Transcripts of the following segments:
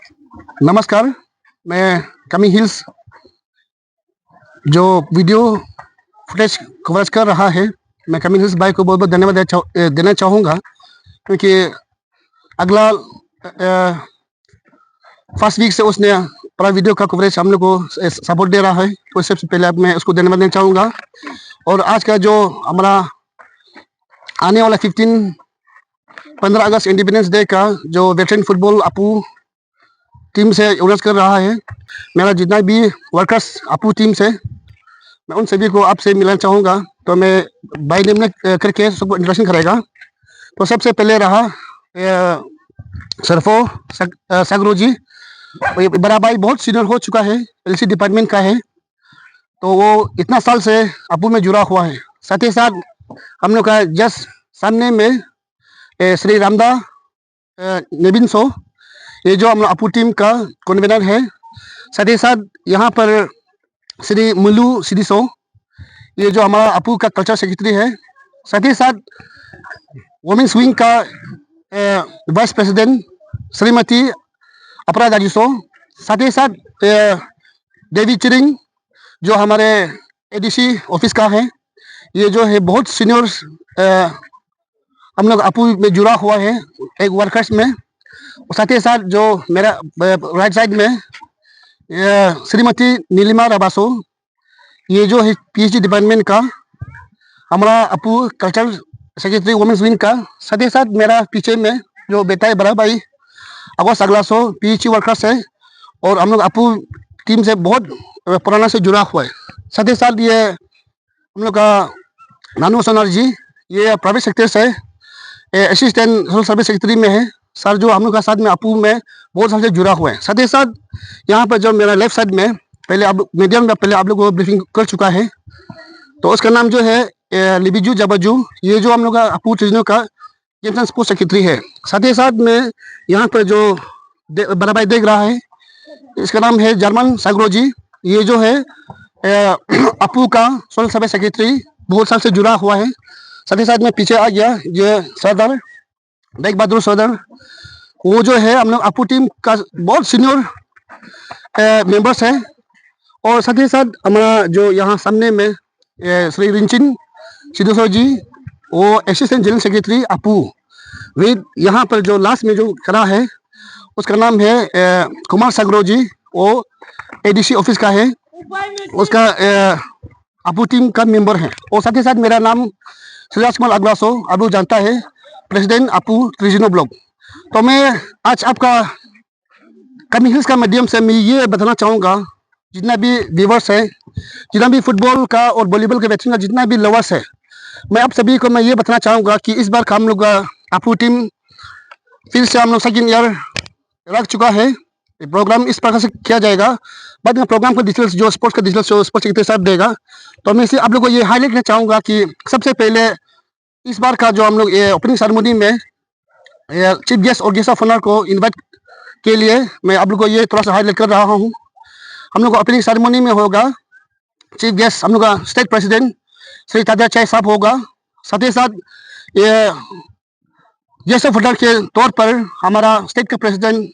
नमस्कार। मैं coming hills जो वीडियो फुटेज कवरेज कर रहा है, मैं कमिंग हिल्स भाई को बहुत बहुत धन्यवाद देना चाहूँगा, क्योंकि अगला फर्स्ट वीक से उसने पूरा वीडियो का कवरेज हम लोग को सपोर्ट दे रहा है। तो सबसे पहले अब मैं उसको धन्यवाद देना चाहूँगा। और आज का जो हमारा आने वाला 15 अगस्त इंडिपेंडेंस डे का जो वेटरन फुटबॉल अपू टीम से ऑर्गेनाइज कर रहा है, मेरा जितना भी वर्कर्स अपू टीम से, मैं उन सभी को आपसे मिलना चाहूँगा। तो मैं बाई नेम में करके सबको इंट्रोडक्शन करेगा। तो सबसे पहले रहा सरफो सगरो जी। बड़ा भाई बहुत सीनियर हो चुका है, एलसी डिपार्टमेंट का है, तो वो इतना साल से अपू में जुड़ा हुआ है। साथ ही साथ हम लोग का जस्ट सामने में श्री रामदा नेबिन सो, ये जो हम लोग अपू टीम का कन्वीनर है। साथ ही साथ यहाँ पर श्री मुलू सिदिसो, ये जो हमारा अपू का कल्चर सेक्रेटरी है। साथ ही साथ वुमेन्स विंग का वाइस प्रेसिडेंट श्रीमती अपराधा जिसो। साथ ही साथ देवी चिरिंग जो हमारे एडीसी ऑफिस का है, ये जो है बहुत सीनियर हम लोग अपू में जुड़ा हुआ है एक वर्कर्स में। साथ ही साथ जो मेरा राइट साइड में श्रीमती नीलिमा रबासो, ये जो है पीएचडी डिपार्टमेंट का हमारा अपू कल्चर सेक्रेटरी वुमेन्स विंग का। साथ ही साथ मेरा पीछे में जो बेटा है बड़ा भाई अगस्त अगलासो पीएचडी वर्कर्स है, और हम लोग अपू टीम से बहुत पुराना से जुड़ा हुआ है। साथ ही साथ ये हम लोग का नानू सोनार जी, ये प्राइवेट सेक्टर से असिस्टेंट सोशल सर्विस सेक्रेटरी में है सर, जो हम लोग का साथ में अपू में बहुत साल से जुड़ा हुआ है। साथ ही साथ यहाँ पर जो मेरा लेफ्ट साइड में पहले अब मीडियम में पहले आप लोग को ब्रीफिंग कर चुका है, तो उसका नाम जो है लिबिजू जबाजू, ये जो हम लोग का अपू ट्रिजनो का कैप्टन स्पोर्ट्स सेक्रेटरी है। साथ ही साथ में यहाँ पर जो बड़ा भाई देख रहा है, इसका नाम है जर्मन सागरो जी, ये जो है अपू का सोशल सर्विस सेक्रेटरी बहुत साल से जुड़ा हुआ है। साथ ही साथ में पीछे आ गया ये सरदार बेग बहादुर सरदार, वो जो है हम लोग अपू टीम का बहुत सीनियर मेंबर्स है। और साथ ही साथ हमारा जो यहाँ सामने में श्री रिंचिन सिद्धेश्वर जी, वो असिस्टेंट जनरल सेक्रेटरी अपू विद, यहाँ पर जो लास्ट में जो खड़ा है उसका नाम है कुमार सागरो जी, वो एडीसी ऑफिस का है, उसका अपू टीम का मेंबर है। और साथ ही साथ मेरा नाम श्री राजकुमार अगलासो, आप लोग जानता है, प्रेसिडेंट अपू ट्रिजिनो ब्लॉक। तो मैं आज आपका कमिंग हिल्स का माध्यम से मैं ये बताना चाहूँगा, जितना भी व्यूवर्स है, जितना भी फुटबॉल का और वॉलीबॉल के वेटरन का जितना भी लवर्स है, मैं आप सभी को मैं ये बताना चाहूँगा कि इस बार का हम लोग का अपू टीम फिर से हम लोग सेकेंड ईयर रख चुका है। प्रोग्राम इस प्रकार से किया जाएगा, बाद में प्रोग्राम का डिटेल्स जो स्पोर्ट्स का डिटेल्स जो स्पोर्ट्स सेक्रेटरी साहब देगा। तो मैं इसे आप लोग को ये हाईलाइट करना चाहूँगा कि सबसे पहले इस बार का जो हम लोग ये ओपनिंग सेरेमनी में चीफ गेस्ट और गेस्ट ऑफ ऑनर को इनवाइट के लिए मैं आप लोग को ये थोड़ा सा हाईलाइट कर रहा हूँ। हम लोग को ओपनिंग सेरेमनी में होगा चीफ गेस्ट हम लोग का स्टेट प्रेसिडेंट श्री ताजा चाय साहब होगा। साथ ही साथ ये गेस्ट ऑफ ऑनर के तौर पर हमारा स्टेट का president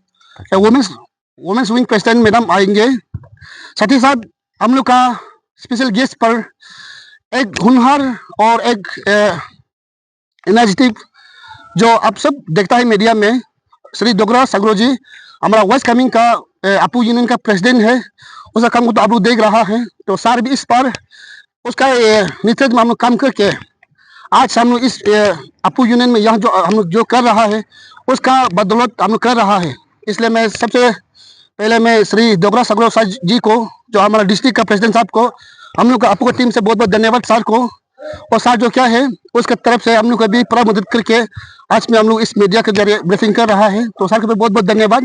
women's wing president madam आएंगे। साथ ही साथ हम लोग का स्पेशल गेस्ट पर एक हुनहार और एक एनर्जेटिक जो आप सब देखता है मीडिया में, श्री डोगरा सागरो जी, हमारा वेस्ट कमिंग का अपू यूनियन का प्रेसिडेंट है, उसका काम को तो आप लोग देख रहा है। तो सर भी इस पर उसका नेतृत्व में हम लोग काम करके आज हम लोग इस अपू यूनियन में यहाँ जो हम लोग जो कर रहा है उसका बदौलत हम लोग कर रहा है। इसलिए मैं सबसे पहले मैं श्री डोगरा सागरो जी को, जो हमारा डिस्ट्रिक्ट का प्रेसिडेंट साहब को, हम लोग का अपू का टीम से बहुत बहुत धन्यवाद सर को। और सर जो क्या है उसके तरफ से हम लोग को भी पूरा मदद करके आज में हम लोग इस मीडिया के जरिए ब्रीफिंग कर रहा है, तो सर को भी बहुत बहुत धन्यवाद।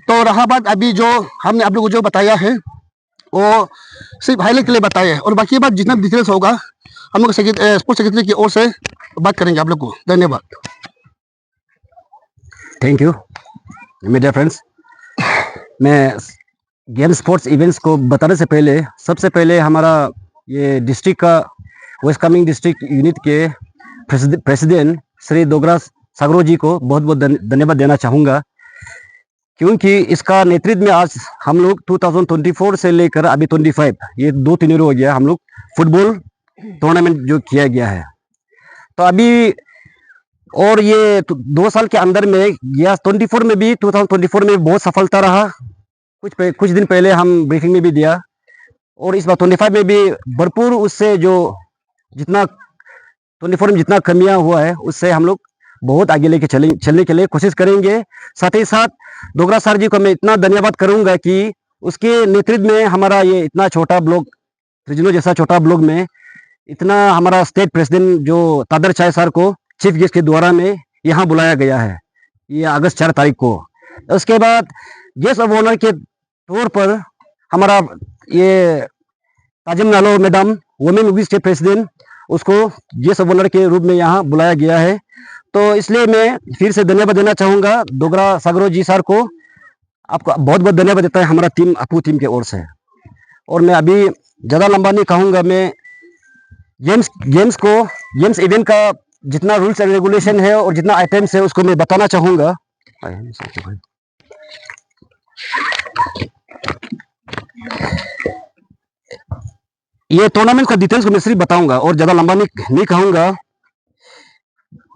तो रहा बात अभी जो हमने आप लोग को जो बताया है वो सिर्फ हाईलाइट के लिए बताया है, और बाकी बात जितना डिटेल्स होगा हम लोग स्पोर्ट्स सेक्रेटरी की ओर से बात करेंगे आप लोग को। धन्यवाद। Thank you media friends. मैं गेम स्पोर्ट्स इवेंट्स को बताने से पहले सबसे पहले हमारा ये डिस्ट्रिक्ट का वेस्ट कमिंग डिस्ट्रिक्ट यूनिट के प्रेसिडेंट श्री डोगरा सागरो जी को बहुत बहुत धन्यवाद देना चाहूँगा। क्योंकि इसका नेतृत्व में आज हम लोग 2024 से लेकर अभी 25 ये 2-3 ईयर हो गया हम लोग फुटबॉल टूर्नामेंट जो किया गया है। तो अभी और ये 2 साल के अंदर में या 24 में भी 2024 में बहुत सफलता रहा। कुछ दिन पहले हम ब्रीफिंग में भी दिया और इस बार 25 में भी भरपूर उससे जो जितना 24 में जितना कमियां हुआ है उससे हम लोग बहुत आगे लेके चलने के लिए कोशिश करेंगे। साथ ही साथ डोगरा सर जी को मैं इतना धन्यवाद करूंगा कि उसके नेतृत्व में हमारा ये इतना छोटा ब्लॉक त्रिजुनो जैसा छोटा ब्लॉक में इतना हमारा स्टेट प्रेसिडेंट जो तादर चाय सर को चीफ गेस्ट के द्वारा में यहाँ बुलाया गया है, ये अगस्त 4 तारीख को। उसके बाद गेस्ट ऑफ ऑनर के तौर पर हमारा ये Tajim Nalo madam women wing state president उसको गेस्ट ऑफ ऑनर के रूप में यहाँ बुलाया गया है। तो इसलिए मैं फिर से धन्यवाद देना चाहूँगा डोगरा सागरो जी सर को। आपको बहुत बहुत धन्यवाद देता है हमारा टीम अपू टीम के ओर से। और मैं अभी ज़्यादा लंबा नहीं कहूँगा, मैं गेम्स इवेंट का जितना रूल्स एंड रेगुलेशन है और जितना आइटम्स है उसको मैं बताना चाहूँगा। ये टूर्नामेंट का डिटेल्स को मैं सिर्फ बताऊंगा और ज़्यादा लंबा नहीं कहूँगा।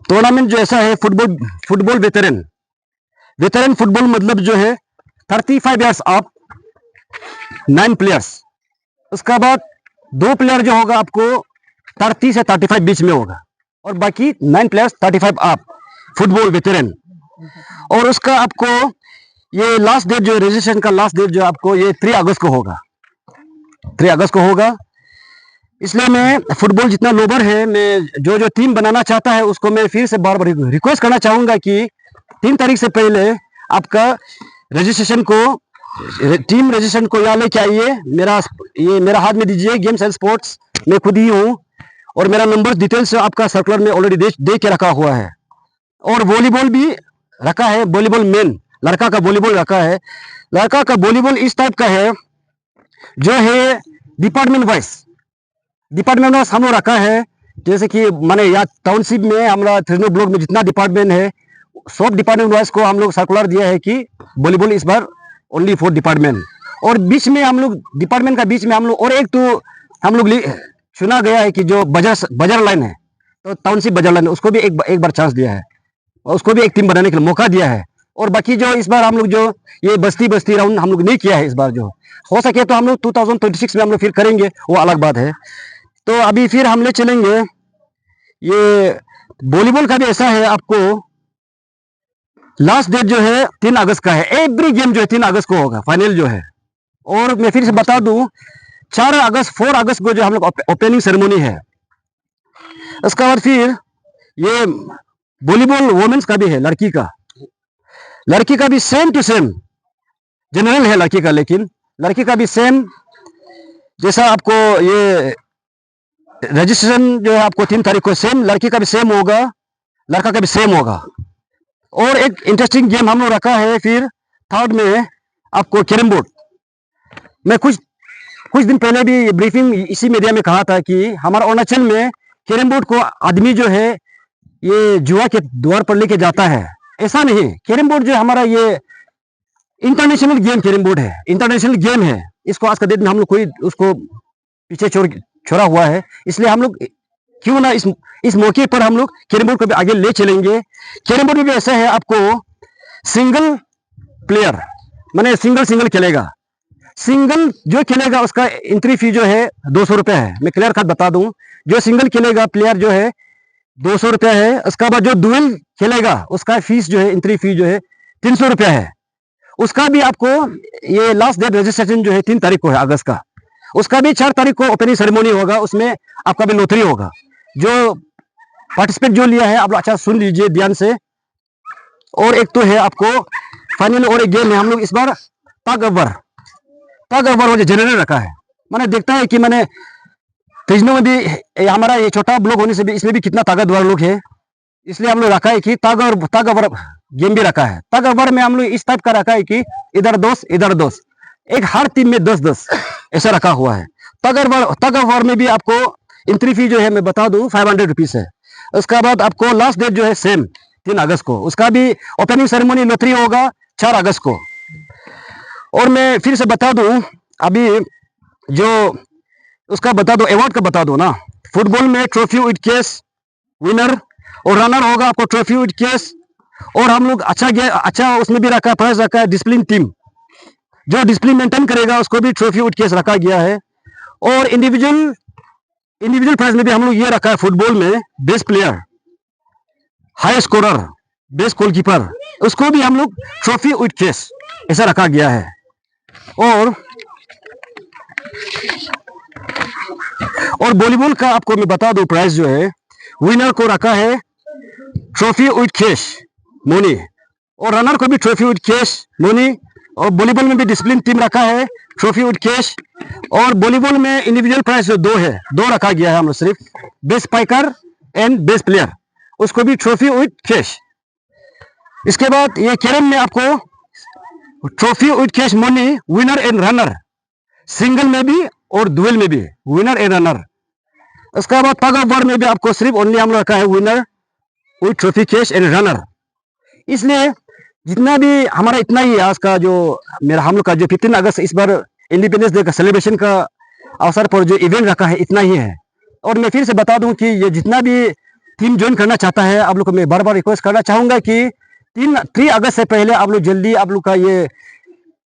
टूर्नामेंट जो ऐसा है फुटबॉल वेटरन फुटबॉल मतलब जो है 35 इयर्स अप 9 प्लेयर्स। उसका बाद 2 प्लेयर जो होगा आपको 30 से 35 बीच में होगा और बाकी 9 प्लेयर्स 35 अप फुटबॉल वेटरन। और उसका आपको ये लास्ट डेट जो रजिस्ट्रेशन का लास्ट डेट जो आपको ये 3 अगस्त को होगा, 3 अगस्त को होगा। इसलिए मैं फुटबॉल जितना लोबर है, मैं जो टीम बनाना चाहता है उसको मैं फिर से बार बार रिक्वेस्ट करना चाहूँगा कि 3 तारीख से पहले आपका टीम रजिस्ट्रेशन को यहाँ लेके आइए। मेरा हाथ में दीजिए, गेम्स एंड स्पोर्ट्स मैं खुद ही हूँ और मेरा नंबर डिटेल्स आपका सर्कुलर में ऑलरेडी दे के रखा हुआ है। और वॉलीबॉल भी रखा है, वॉलीबॉल मेन लड़का का वॉलीबॉल रखा है। लड़का का वॉलीबॉल इस टाइप का है जो है डिपार्टमेंट वाइज हम लोग रखा है। जैसे कि माने यहाँ टाउनशिप में हमारा त्रिजुनो ब्लॉक में जितना डिपार्टमेंट है सब डिपार्टमेंट वाइज को हम लोग सर्कुलर दिया है कि वॉलीबॉल इस बार ओनली फॉर डिपार्टमेंट। और बीच में हम लोग डिपार्टमेंट का बीच में हम लोग और एक तो हम लोग चुना गया है कि जो बजर लाइन है, तो टाउनशिप बजर लाइन उसको भी एक बार चांस दिया है और उसको भी एक टीम बनाने के लिए मौका दिया है। और बाकी जो इस बार हम लोग जो ये बस्ती राउंड हम लोग नहीं किया है, इस बार जो हो सके तो हम लोग 2026 में हम लोग फिर करेंगे, वो अलग बात है। तो अभी फिर हम ले चलेंगे। ये वॉलीबॉल का भी ऐसा है, आपको लास्ट डेट जो है 3 अगस्त का है। एवरी गेम जो है 3 अगस्त को होगा फाइनल जो है। और मैं फिर से बता दूं 4 अगस्त को जो हम लोग ओपनिंग सेरेमनी है। उसके बाद फिर ये वॉलीबॉल वोमेन्स का भी है, लड़की का भी सेम टू सेम जनरल है लड़की का, लेकिन लड़की का भी सेम जैसा आपको ये रजिस्ट्रेशन जो है आपको 3 तारीख को सेम लड़की का भी सेम होगा, लड़का का भी सेम होगा। और एक इंटरेस्टिंग गेम हम लोग रखा है फिर थर्ड में आपको कैरम बोर्ड। मैं कुछ दिन पहले भी ब्रीफिंग इसी मीडिया में कहा था कि हमारा अरुणाचल में कैरम बोर्ड को आदमी जो है ये जुआ के द्वार पर लेके जाता है, ऐसा नहीं। कैरम बोर्ड जो हमारा ये इंटरनेशनल गेम कैरम बोर्ड है, इंटरनेशनल गेम है। इसको आज का डेट में हम लोग कोई उसको पीछे छोड़ा हुआ है, इसलिए हम लोग क्यों ना इस मौके पर हम लोग कैरम बोर्ड को भी आगे ले चलेंगे। कैरम बोर्ड में भी ऐसा है, आपको सिंगल प्लेयर माने सिंगल खेलेगा। सिंगल जो खेलेगा उसका एंट्री फी जो है 200 रुपये है। मैं क्लियर कट बता दूं, जो सिंगल खेलेगा प्लेयर जो है 200 रुपया है। उसका बाद जो डुअल खेलेगा उसका फीस जो है एंट्री फी जो है 300 रुपया है। उसका भी आपको ये लास्ट डेट रजिस्ट्रेशन जो है 3 तारीख को है अगस्त का। उसका भी 4 तारीख को ओपनिंग सेरेमनी होगा, उसमें आपका भी लॉटरी होगा। जो पार्टिसिपेट जो लिया है आप लोग अच्छा सुन लीजिए ध्यान से। और एक तो है आपको फाइनल और एक गेम है हम लोग इस बार टग ओवर जो जनरल रखा है। मैंने देखता है कि मैंने त्रिजुनो में भी हमारा ये छोटा ब्लॉक होने से भी इसमें भी कितना ताकतवर लोग है, इसलिए हम लोग रखा है कि टग ओवर गेम भी रखा है। टग ओवर में हम लोग इस टाइप का रखा है कि इधर 2 एक हर टीम में 10 ऐसा रखा हुआ है। टग ओवर में भी आपको एंट्री फी जो है मैं बता दूं 500 रुपीज है। उसके बाद आपको लास्ट डेट जो है सेम 3 अगस्त को, उसका भी ओपनिंग सेरेमनी लॉटरी होगा 4 अगस्त को। और मैं फिर से बता दूं, अभी जो उसका बता दो, अवार्ड का बता दो ना। फुटबॉल में ट्रॉफी विद केस विनर, और रनर होगा आपको ट्रॉफी विद केस। और हम लोग अच्छा उसमें भी रखा है, प्राइज रखा है डिसिप्लिन टीम, जो डिसिप्लिन मेंटेन करेगा उसको भी ट्रॉफी विद केस रखा गया है। और इंडिविजुअल प्राइज में भी हम लोग ये रखा है फुटबॉल में, best player, high scorer, best goalkeeper, उसको भी हम लोग ट्रॉफी विद केस ऐसा रखा गया है। और वॉलीबॉल का आपको मैं बता दूं, प्राइज जो है विनर को रखा है ट्रॉफी विद कैश मनी, और रनर को भी ट्रॉफी विद कैश मनी। और वॉलीबॉल में भी डिसिप्लिन टीम रखा है ट्रॉफी विद कैश। और वॉलीबॉल में इंडिविजुअल प्राइज जो दो रखा गया है हम लोग, सिर्फ best spiker and best player, उसको भी ट्रॉफी विद कैश। इसके बाद ये कैरम में आपको trophy with cash money, winner and runner, single में भी और डुअल में भी विनर एंड रनर। उसके बाद टग ऑफ वार में भी आपको सिर्फ ओनली हम लोग रखा है winner with trophy cash and runner. इसलिए जितना भी हमारा इतना ही आज का जो हम लोग का जो 15 अगस्त इस बार इंडिपेंडेंस डे का सेलिब्रेशन का अवसर पर जो इवेंट रखा है, इतना ही है। और मैं फिर से बता दूं कि ये जितना भी टीम ज्वाइन करना चाहता है, आप लोग को मैं बार बार रिक्वेस्ट करना चाहूंगा कि 3 अगस्त से पहले आप लोग जल्दी आप लोग का ये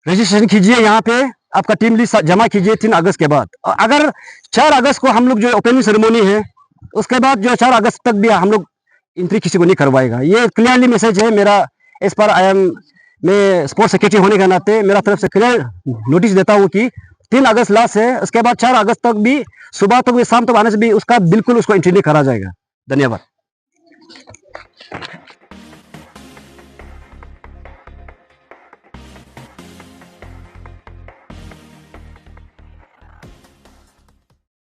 रजिस्ट्रेशन कीजिए, यहाँ पे आपका टीम लिस्ट जमा कीजिए 3 अगस्त के बाद। अगर 4 अगस्त को हम लोग जो ओपनिंग सेरेमनी है, उसके बाद जो 4 अगस्त तक भी हम लोग एंट्री किसी को नहीं करवाएगा। ये क्लियरली मैसेज है मेरा। इस पर मैं स्पोर्ट्स सेक्रेटरी होने के नाते मेरा तरफ से क्लियर नोटिस देता हूँ कि 3 अगस्त लास्ट है, उसके बाद 4 अगस्त तक भी सुबह तक भी शाम तक आने से भी उसका बिल्कुल उसको एंट्री नहीं करा जाएगा। धन्यवाद।